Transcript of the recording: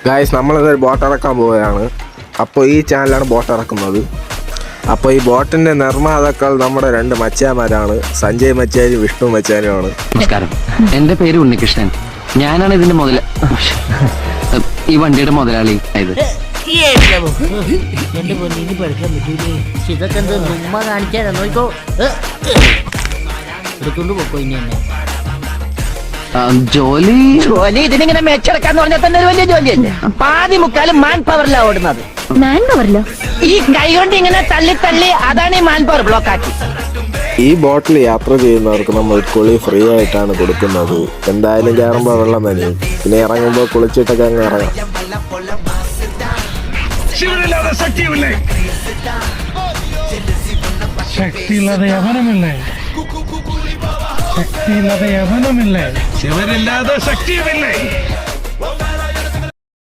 Guys നമ്മളിതൊരു boat ഇറക്കാൻ പോവുകയാണ്. അപ്പോൾ ഈ ചാനലാണ് ബോട്ട് ഇറക്കുന്നത്. അപ്പോൾ ഈ ബോട്ടിൻ്റെ നിർമ്മാതാക്കൾ നമ്മുടെ രണ്ട് മച്ചാന്മാരാണ്, സഞ്ജയ് മച്ചാനും വിഷ്ണു മച്ചാനുമാണ്. നമസ്കാരം, എൻ്റെ പേര് ഉണ്ണികൃഷ്ണൻ. ഞാനാണ് ഇതിന്റെ ഈ വണ്ടിയുടെ മുതലാളി. എന്റെ പൊന്നിന് പഠിക്കാൻ പറ്റൂലേ? ഇതൊക്കെ എന്ത് ഉമ്മ കാണിക്കാനാ? നോക്കോ, എടുത്തോണ്ട് പോക്കോ. ഇനി തന്നെ ജോലി ഇതിനിങ്ങനെ മെച്ചെടുക്കാന്ന് പറഞ്ഞാൽ തന്നെ ഒരു വലിയ ജോലിയല്ലേ? പാതി മുക്കാലും മാൻ പവറിലാണ് ഓടുന്നത്. മാൻ പവറിലോ? ഈ കൈ കൊണ്ട് ഇങ്ങനെ തള്ളി തള്ളി, അതാണ് ഈ മാൻ പവർ ബ്ലോക്ക് ആക്കി. ഈ ബോട്ടിൽ യാത്ര ചെയ്യുന്നവർക്ക് നമ്മൾ കുളി ഫ്രീ ആയിട്ടാണ് കൊടുക്കുന്നത്. എന്തായാലും കയറുമ്പോൾ വെള്ളം നനയും, പിന്നെ ഇറങ്ങുമ്പോൾ കുളിച്ചിട്ടൊക്കെ അങ്ങ് ഇറങ്ങാം. ശക്തിയില്ലാതെ യവനമില്ലേ? ശക്തിയില്ലാതെ യവനമില്ലേ? ശിവനില്ലാതെ ശക്തിയുമില്ലേ?